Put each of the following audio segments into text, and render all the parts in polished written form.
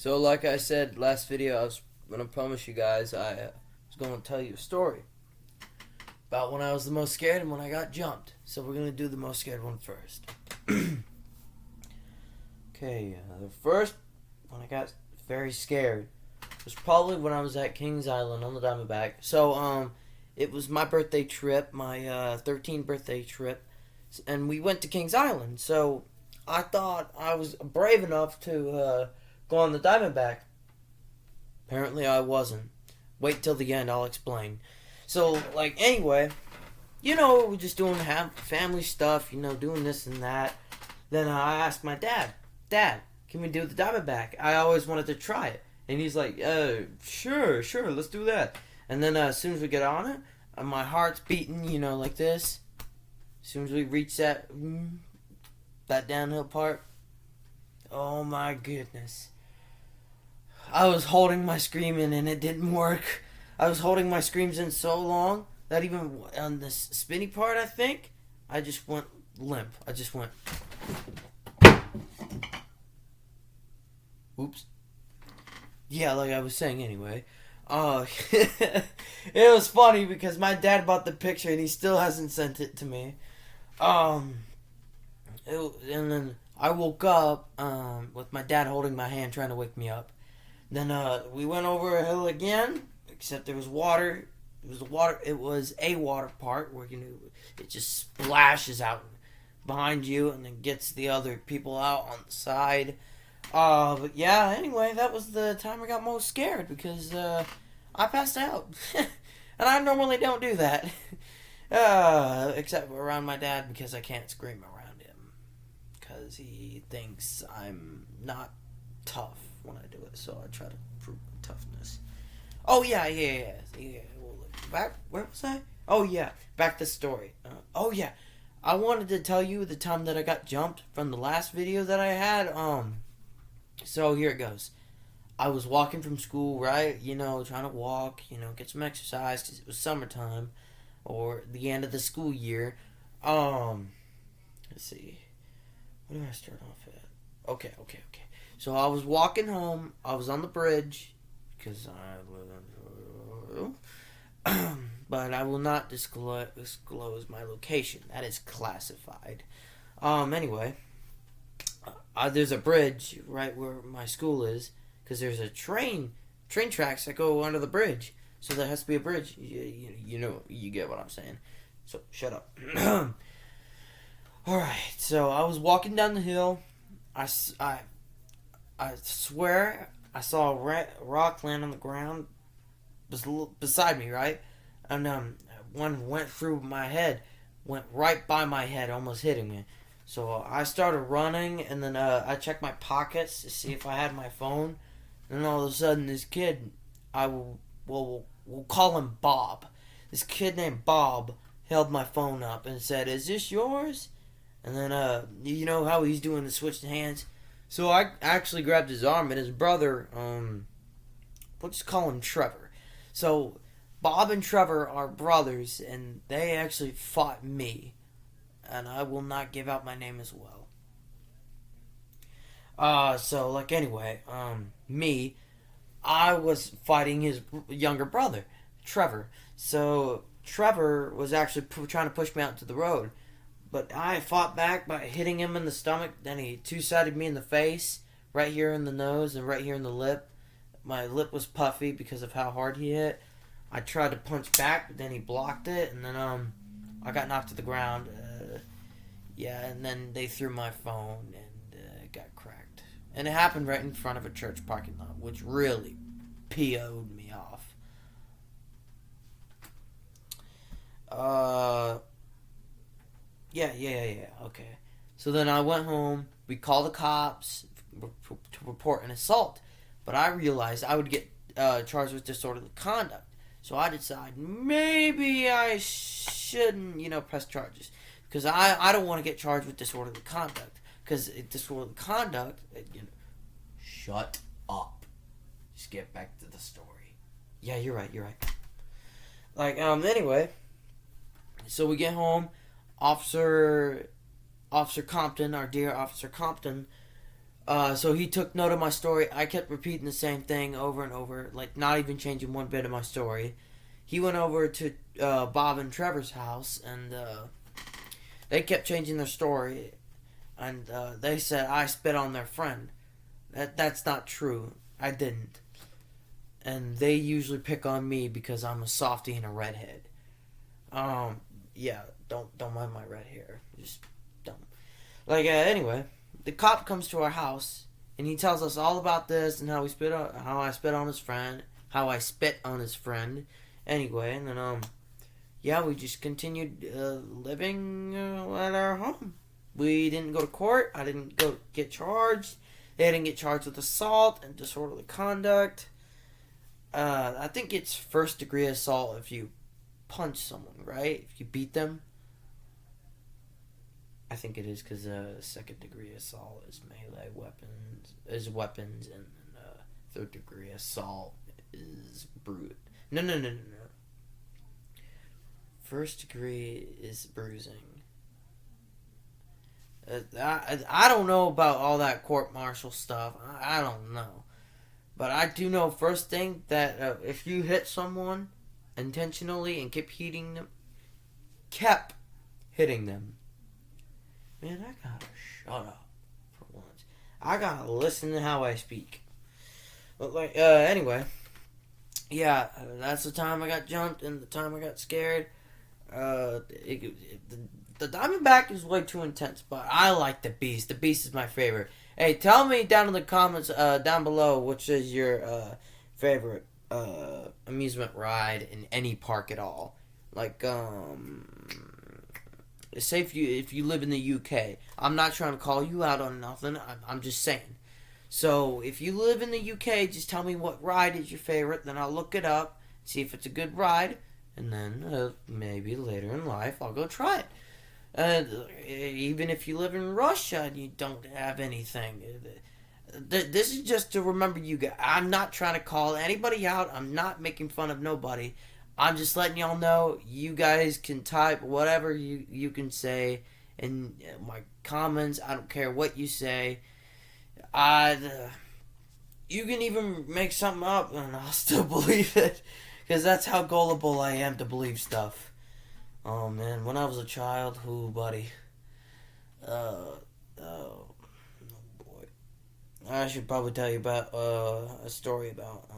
So, like I said last video, I was gonna promise you guys I was gonna tell you a story about when I was the most scared and when I got jumped. So we're gonna do the most scared one first. Okay, the first when I got very scared was probably when I was at Kings Island on the Diamondback. So it was my birthday trip, my 13th birthday trip, and we went to Kings Island. So I thought I was brave enough to go on the Diamondback. Apparently I wasn't. Wait till the end, I'll explain. So, anyway, we're just doing family stuff, doing this and that. Then I asked my dad, Dad, can we do the Diamondback? I always wanted to try it. And he's like, sure, let's do that. And then as soon as we get on it, my heart's beating, like this. As soon as we reach that downhill part, oh my goodness. I was holding my scream in and it didn't work. I was holding my screams in so long that even on the spinny part, I think, I just went limp. I just went. Oops. Yeah, like I was saying anyway. It was funny because my dad bought the picture and he still hasn't sent it to me. And then I woke up with my dad holding my hand trying to wake me up. Then we went over a hill again, except there was water. It was a water part where it just splashes out behind you and then gets the other people out on the side. But yeah, anyway, that was the time I got most scared because I passed out. And I normally don't do that. Except around my dad because I can't scream around him. Because he thinks I'm not tough when I do it. So I try to prove toughness. Oh, yeah. Where was I? Oh, yeah. Back to the story. Oh, yeah. I wanted to tell you the time that I got jumped from the last video that I had. So here it goes. I was walking from school, right? Trying to walk, get some exercise because it was summertime or the end of the school year. Let's see. Where do I start off at? Okay. So I was walking home. I was on the bridge because but I will not disclose my location. That is classified. Anyway. There's a bridge right where my school is because there's a train tracks that go under the bridge. So there has to be a bridge. You get what I'm saying. So shut up. All right. So I was walking down the hill. I swear I saw a rock land on the ground beside me, right? And one went through my head, went right by my head, almost hitting me. So I started running, and then I checked my pockets to see if I had my phone. And then all of a sudden, this kid, we'll call him Bob. This kid named Bob held my phone up and said, "Is this yours?" And then, you know how he's doing the switch hands? So I actually grabbed his arm, and his brother, we'll just call him Trevor. So Bob and Trevor are brothers, and they actually fought me. And I will not give out my name as well. Anyway, I was fighting his younger brother, Trevor. So Trevor was actually trying to push me out into the road. But I fought back by hitting him in the stomach. Then he two-sided me in the face, right here in the nose and right here in the lip. My lip was puffy because of how hard he hit. I tried to punch back, but then he blocked it. And then I got knocked to the ground. And then they threw my phone and it got cracked. And it happened right in front of a church parking lot, which really PO'd me off. Okay. So then I went home. We called the cops to report an assault. But I realized I would get charged with disorderly conduct. So I decided maybe I shouldn't, press charges. Because I don't want to get charged with disorderly conduct. Because disorderly conduct, shut up. Just get back to the story. Yeah, you're right. Anyway. So we get home. Officer Compton, our dear Officer Compton, So he took note of my story. I kept repeating the same thing over and over, like not even changing one bit of my story. He went over to Bob and Trevor's house, and they kept changing their story, and they said I spit on their friend. That's not true. I didn't. And they usually pick on me because I'm a softie and a redhead. Yeah, don't mind my red hair. Just don't. Like anyway, the cop comes to our house and he tells us all about this and how I spit on his friend, how I spit on his friend. Anyway, and then yeah, we just continued living at our home. We didn't go to court. I didn't go get charged. They didn't get charged with assault and disorderly conduct. I think it's first degree assault if you punch someone, right? If you beat them. I think it is because second degree assault is melee weapons, and third degree assault is brute. No. First degree is bruising. I don't know about all that court martial stuff. I don't know. But I do know first thing that if you hit someone intentionally and kept hitting them, man, I gotta shut up for once. I gotta listen to how I speak. But anyway, yeah, that's the time I got jumped and the time I got scared. The Diamondback is way too intense, but I like the Beast. The Beast is my favorite. Hey, tell me down in the comments down below which is your favorite amusement ride in any park at all. Like say if you live in the UK. I'm not trying to call you out on nothing. I'm just saying. So if you live in the UK, just tell me what ride is your favorite. Then I'll look it up, see if it's a good ride, and then maybe later in life I'll go try it. Even if you live in Russia and you don't have anything, this is just to remember you guys. I'm not trying to call anybody out. I'm not making fun of nobody. I'm just letting y'all know you guys can type whatever you can say in my comments. I don't care what you say. You can even make something up and I'll still believe it. Because that's how gullible I am to believe stuff. Oh man, when I was a child, buddy. Oh boy. I should probably tell you about a story about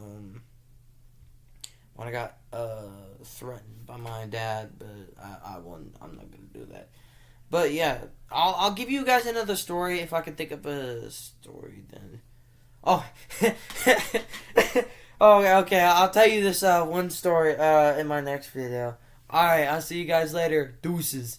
when I got threatened by my dad, but I'm not gonna do that. But yeah, I'll give you guys another story if I can think of a story then. Oh, oh, okay. I'll tell you this one story in my next video. Alright, I'll see you guys later. Deuces.